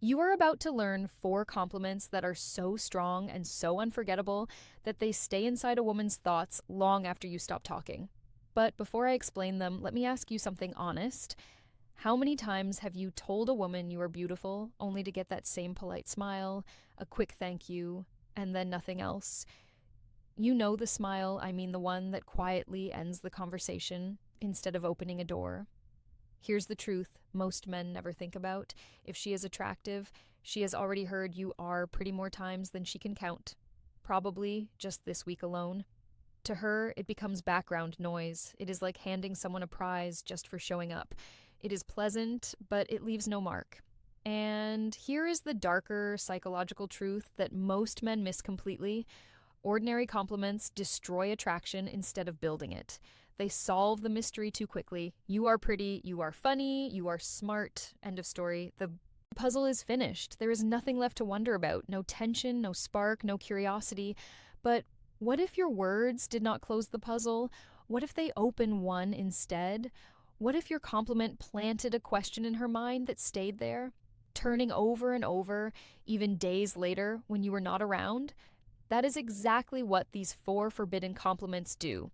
You are about to learn 4 compliments that are so strong and so unforgettable that they stay inside a woman's thoughts long after you stop talking. But before I explain them, let me ask you something honest. How many times have you told a woman you are beautiful only to get that same polite smile, a quick thank you, and then nothing else? You know the smile, I mean the one that quietly ends the conversation instead of opening a door. Here's the truth most men never think about. If she is attractive, she has already heard you are pretty more times than she can count. Probably just this week alone. To her, it becomes background noise. It is like handing someone a prize just for showing up. It is pleasant, but it leaves no mark. And here is the darker psychological truth that most men miss completely. Ordinary compliments destroy attraction instead of building it. They solve the mystery too quickly. You are pretty, you are funny, you are smart. End of story. The puzzle is finished. There is nothing left to wonder about. No tension, no spark, no curiosity. But what if your words did not close the puzzle? What if they open one instead? What if your compliment planted a question in her mind that stayed there, turning over and over, even days later when you were not around? That is exactly what these 4 forbidden compliments do.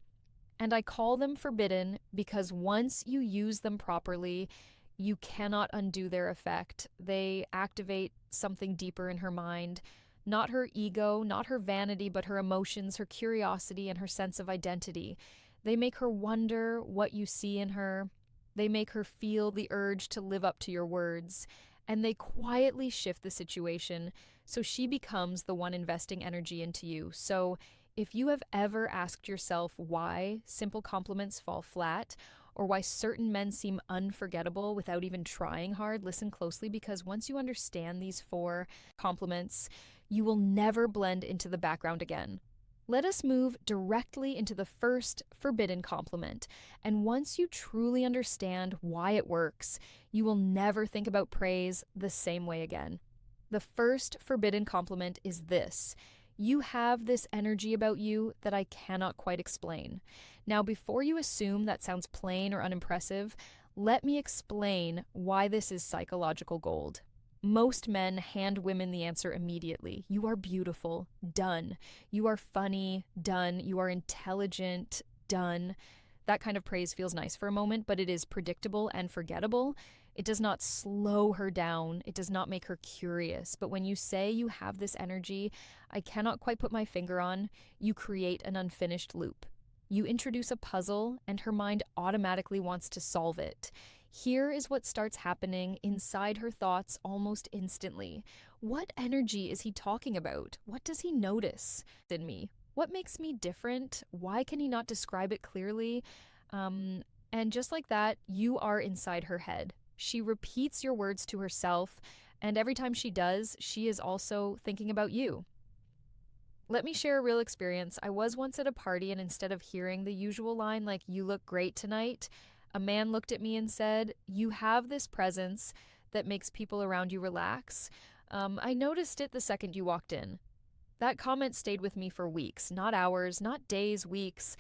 And I call them forbidden because once you use them properly, you cannot undo their effect. They activate something deeper in her mind. Not her ego, not her vanity, but her emotions, her curiosity, and her sense of identity. They make her wonder what you see in her. They make her feel the urge to live up to your words. And they quietly shift the situation so she becomes the one investing energy into you. So if you have ever asked yourself why simple compliments fall flat, or why certain men seem unforgettable without even trying hard, listen closely, because once you understand these 4 compliments, you will never blend into the background again. Let us move directly into the first forbidden compliment. And once you truly understand why it works, you will never think about praise the same way again. The first forbidden compliment is this: you have this energy about you that I cannot quite explain. Now, before you assume that sounds plain or unimpressive, let me explain why this is psychological gold. Most men hand women the answer immediately. You are beautiful, done. You are funny, done. You are intelligent, done. That kind of praise feels nice for a moment, but it is predictable and forgettable. It does not slow her down. It does not make her curious. But when you say you have this energy I cannot quite put my finger on, you create an unfinished loop. You introduce a puzzle, and her mind automatically wants to solve it. Here is what starts happening inside her thoughts almost instantly. What energy is he talking about? What does he notice in me? What makes me different? Why can he not describe it clearly? And just like that, you are inside her head. She repeats your words to herself, and every time she does, she is also thinking about you. Let me share a real experience. I was once at a party, and instead of hearing the usual line like, "You look great tonight," a man looked at me and said, "You have this presence that makes people around you relax. I noticed it the second you walked in." That comment stayed with me for weeks, not hours, not days, weeks.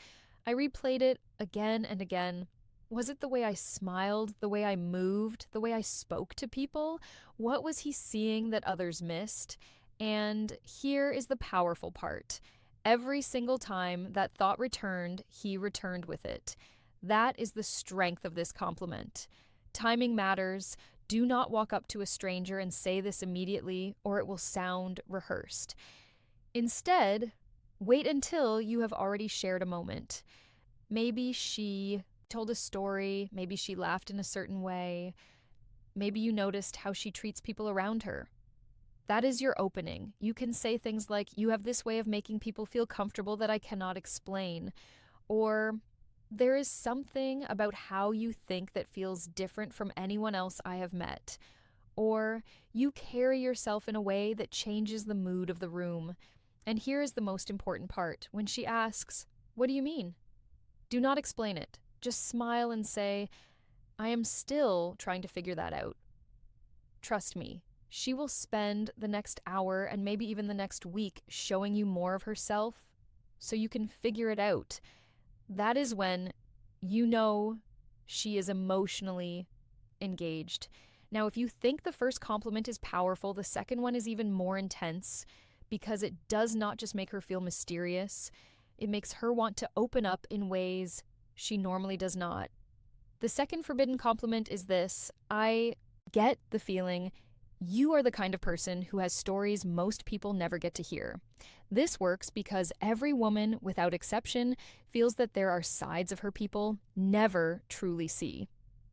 I replayed it again and again. Was it the way I smiled, the way I moved, the way I spoke to people? What was he seeing that others missed? And here is the powerful part. Every single time that thought returned, he returned with it. That is the strength of this compliment. Timing matters. Do not walk up to a stranger and say this immediately, or it will sound rehearsed. Instead, wait until you have already shared a moment. Maybe she told a story, maybe she laughed in a certain way, maybe you noticed how she treats people around her. That is your opening. You can say things like, "You have this way of making people feel comfortable that I cannot explain," or "There is something about how you think that feels different from anyone else I have met," or "You carry yourself in a way that changes the mood of the room." And here is the most important part. When she asks, "What do you mean?" do not explain it. Just smile and say, "I am still trying to figure that out." Trust me, she will spend the next hour and maybe even the next week showing you more of herself so you can figure it out. That is when you know she is emotionally engaged. Now, if you think the first compliment is powerful, the second one is even more intense because it does not just make her feel mysterious, it makes her want to open up in ways she normally does not. The second forbidden compliment is this: I get the feeling you are the kind of person who has stories most people never get to hear. This works because every woman, without exception, feels that there are sides of her people never truly see.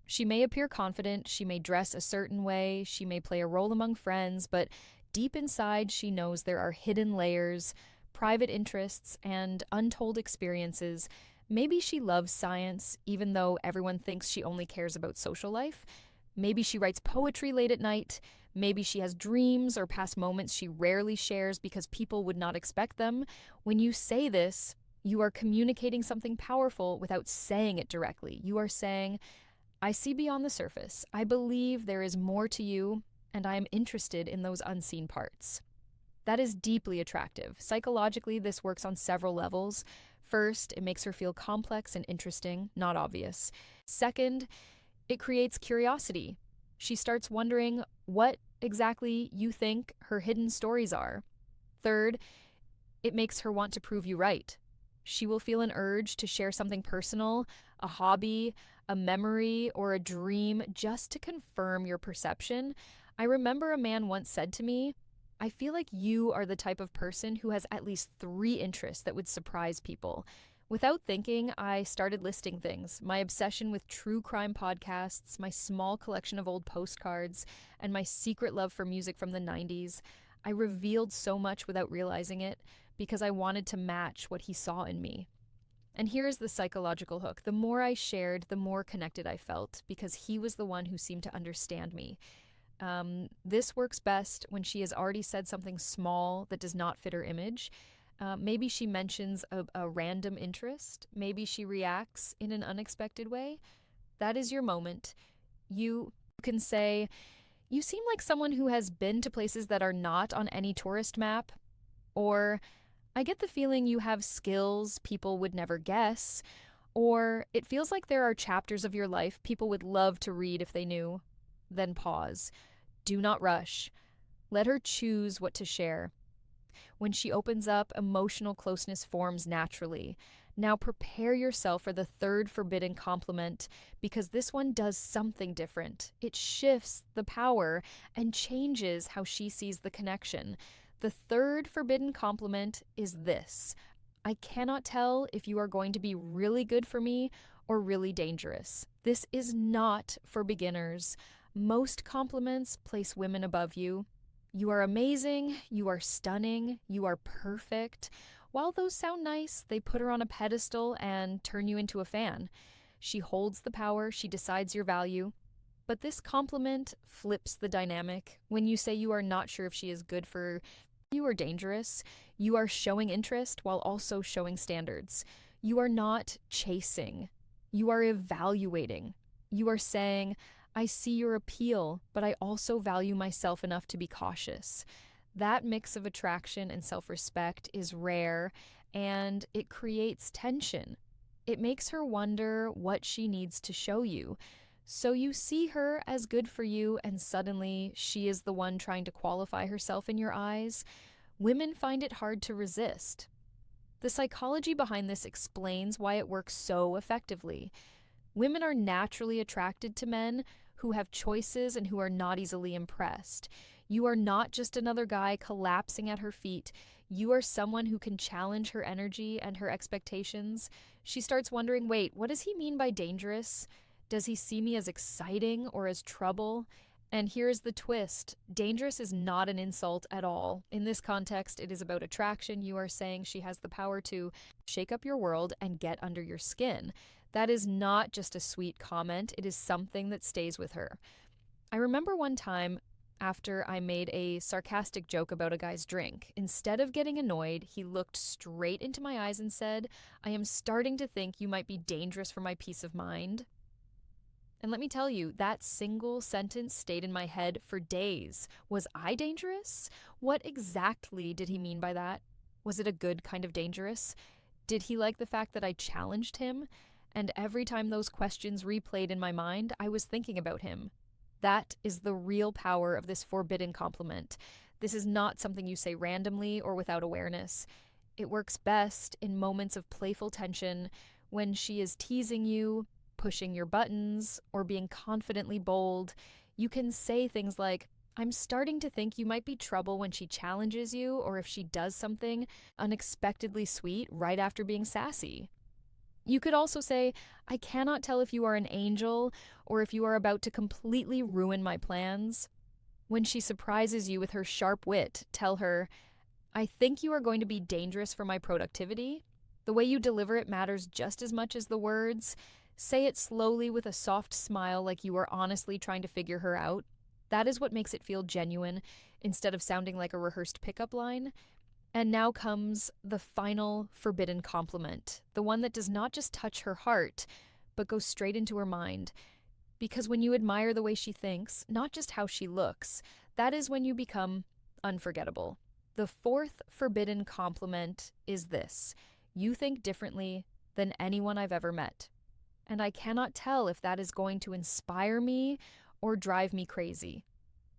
She may appear confident, she may dress a certain way, she may play a role among friends, but deep inside she knows there are hidden layers, private interests, and untold experiences. Maybe she loves science, even though everyone thinks she only cares about social life. Maybe she writes poetry late at night. Maybe she has dreams or past moments she rarely shares because people would not expect them. When you say this, you are communicating something powerful without saying it directly. You are saying, I see beyond the surface. I believe there is more to you, and I am interested in those unseen parts. That is deeply attractive. Psychologically, this works on several levels. First, it makes her feel complex and interesting, not obvious. Second, it creates curiosity. She starts wondering what exactly you think her hidden stories are. Third, it makes her want to prove you right. She will feel an urge to share something personal, a hobby, a memory, or a dream just to confirm your perception. I remember a man once said to me, I feel like you are the type of person who has at least 3 interests that would surprise people. Without thinking, I started listing things: my obsession with true crime podcasts, my small collection of old postcards, and my secret love for music from the 90s. I revealed so much without realizing it because I wanted to match what he saw in me. And here's the psychological hook. The more I shared, the more connected I felt because he was the one who seemed to understand me. This works best when she has already said something small that does not fit her image. Maybe she mentions a random interest. Maybe she reacts in an unexpected way. That is your moment. You can say, you seem like someone who has been to places that are not on any tourist map. Or, I get the feeling you have skills people would never guess. Or, it feels like there are chapters of your life people would love to read if they knew. Then pause. Do not rush. Let her choose what to share. When she opens up, emotional closeness forms naturally. Now prepare yourself for the third forbidden compliment because this one does something different. It shifts the power and changes how she sees the connection. The third forbidden compliment is this: I cannot tell if you are going to be really good for me or really dangerous. This is not for beginners. Most compliments place women above you. You are amazing, you are stunning, you are perfect. While those sound nice, they put her on a pedestal and turn you into a fan. She holds the power, she decides your value. But this compliment flips the dynamic. When you say you are not sure if she is good for you or dangerous, you are showing interest while also showing standards. You are not chasing, you are evaluating. You are saying, I see your appeal, but I also value myself enough to be cautious. That mix of attraction and self-respect is rare, and it creates tension. It makes her wonder what she needs to show you. So you see her as good for you, and suddenly she is the one trying to qualify herself in your eyes. Women find it hard to resist. The psychology behind this explains why it works so effectively. Women are naturally attracted to men who have choices and who are not easily impressed. You are not just another guy collapsing at her feet. You are someone who can challenge her energy and her expectations. She starts wondering, wait, what does he mean by dangerous? Does he see me as exciting or as trouble? And here's the twist. Dangerous is not an insult at all. In this context, it is about attraction. You are saying she has the power to shake up your world and get under your skin. That is not just a sweet comment. It is something that stays with her. I remember one time after I made a sarcastic joke about a guy's drink. Instead of getting annoyed, he looked straight into my eyes and said, I am starting to think you might be dangerous for my peace of mind. And let me tell you, that single sentence stayed in my head for days. Was I dangerous? What exactly did he mean by that? Was it a good kind of dangerous? Did he like the fact that I challenged him? And every time those questions replayed in my mind, I was thinking about him. That is the real power of this forbidden compliment. This is not something you say randomly or without awareness. It works best in moments of playful tension when she is teasing you, pushing your buttons, or being confidently bold. You can say things like, I'm starting to think you might be trouble when she challenges you or if she does something unexpectedly sweet right after being sassy. You could also say, I cannot tell if you are an angel or if you are about to completely ruin my plans. When she surprises you with her sharp wit, tell her, I think you are going to be dangerous for my productivity. The way you deliver it matters just as much as the words. Say it slowly with a soft smile like you are honestly trying to figure her out. That is what makes it feel genuine instead of sounding like a rehearsed pickup line. And now comes the final forbidden compliment, the one that does not just touch her heart, but goes straight into her mind. Because when you admire the way she thinks, not just how she looks, that is when you become unforgettable. The fourth forbidden compliment is this: you think differently than anyone I've ever met. And I cannot tell if that is going to inspire me or drive me crazy.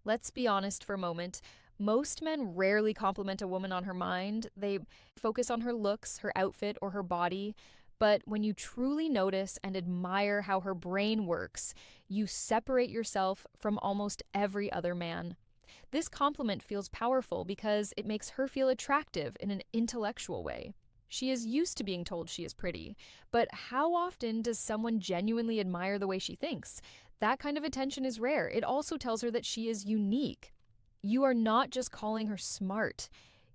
Let's be honest for a moment. Most men rarely compliment a woman on her mind. They focus on her looks, her outfit, or her body. But when you truly notice and admire how her brain works, you separate yourself from almost every other man. This compliment feels powerful because it makes her feel attractive in an intellectual way. She is used to being told she is pretty, but how often does someone genuinely admire the way she thinks? That kind of attention is rare. It also tells her that she is unique. You are not just calling her smart.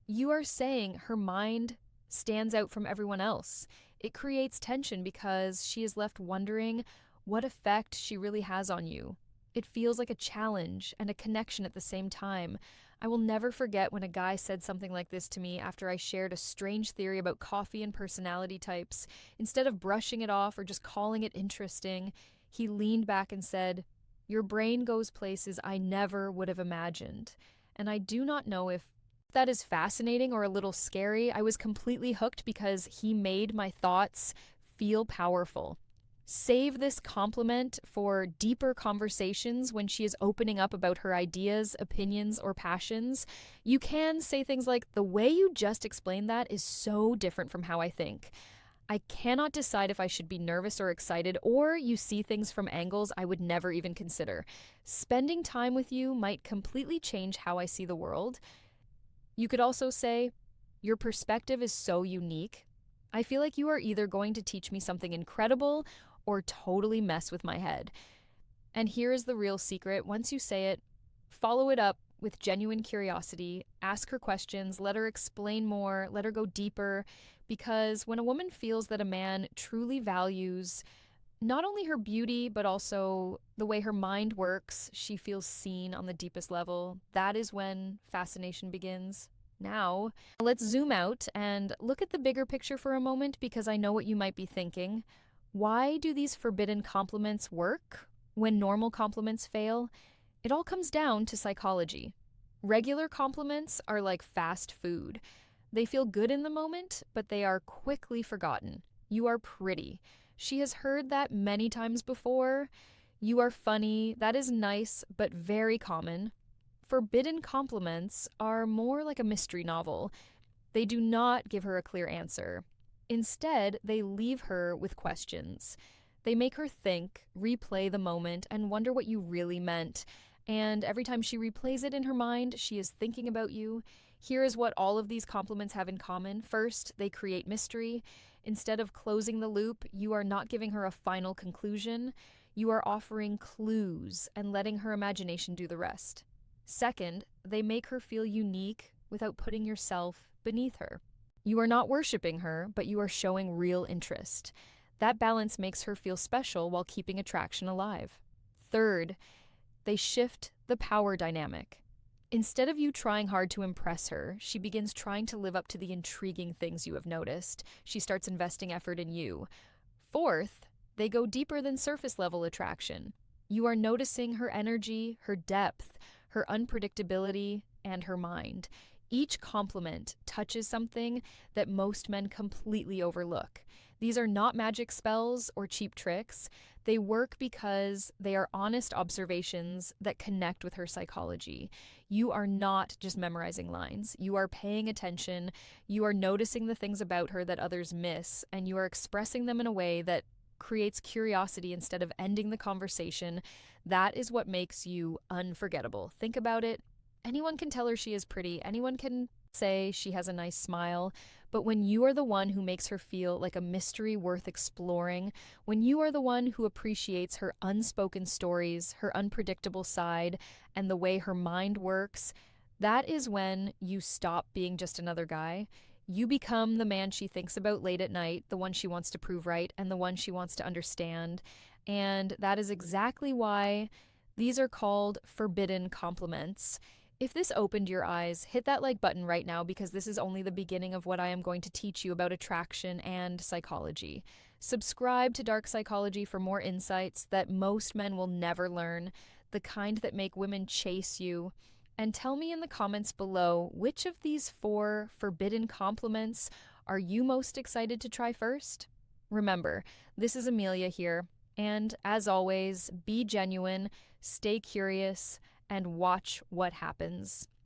You are saying her mind stands out from everyone else. It creates tension because she is left wondering what effect she really has on you. It feels like a challenge and a connection at the same time. I will never forget when a guy said something like this to me after I shared a strange theory about coffee and personality types. Instead of brushing it off or just calling it interesting, he leaned back and said, your brain goes places I never would have imagined. And I do not know if that is fascinating or a little scary. I was completely hooked because he made my thoughts feel powerful. Save this compliment for deeper conversations when she is opening up about her ideas, opinions, or passions. You can say things like, the way you just explained that is so different from how I think. I cannot decide if I should be nervous or excited, or you see things from angles I would never even consider. Spending time with you might completely change how I see the world. You could also say, your perspective is so unique. I feel like you are either going to teach me something incredible or totally mess with my head. And here is the real secret. Once you say it, follow it up with genuine curiosity. Ask her questions, let her explain more, let her go deeper. Because when a woman feels that a man truly values not only her beauty, but also the way her mind works, she feels seen on the deepest level. That is when fascination begins. Now, let's zoom out and look at the bigger picture for a moment, because I know what you might be thinking. Why do these forbidden compliments work when normal compliments fail? It all comes down to psychology. Regular compliments are like fast food. They feel good in the moment, but they are quickly forgotten. You are pretty. She has heard that many times before. You are funny. That is nice, but very common. Forbidden compliments are more like a mystery novel. They do not give her a clear answer. Instead, they leave her with questions. They make her think, replay the moment, and wonder what you really meant. And every time she replays it in her mind, she is thinking about you. Here is what all of these compliments have in common. First, they create mystery. Instead of closing the loop, you are not giving her a final conclusion. You are offering clues and letting her imagination do the rest. Second, they make her feel unique without putting yourself beneath her. You are not worshiping her, but you are showing real interest. That balance makes her feel special while keeping attraction alive. Third, they shift the power dynamic. Instead of you trying hard to impress her, she begins trying to live up to the intriguing things you have noticed. She starts investing effort in you. Fourth, they go deeper than surface level attraction. You are noticing her energy, her depth, her unpredictability, and her mind. Each compliment touches something that most men completely overlook. These are not magic spells or cheap tricks. They work because they are honest observations that connect with her psychology. You are not just memorizing lines. You are paying attention. You are noticing the things about her that others miss, and you are expressing them in a way that creates curiosity instead of ending the conversation. That is what makes you unforgettable. Think about it. Anyone can tell her she is pretty. Anyone can say she has a nice smile. But when you are the one who makes her feel like a mystery worth exploring, when you are the one who appreciates her unspoken stories, her unpredictable side, and the way her mind works, that is when you stop being just another guy. You become the man she thinks about late at night, the one she wants to prove right, and the one she wants to understand. And that is exactly why these are called forbidden compliments. If this opened your eyes, hit that like button right now because this is only the beginning of what I am going to teach you about attraction and psychology. Subscribe to Dark Psychology for more insights that most men will never learn, the kind that make women chase you. And tell me in the comments below which of these 4 forbidden compliments are you most excited to try first? Remember, this is Amelia here, and as always, be genuine, stay curious, and watch what happens.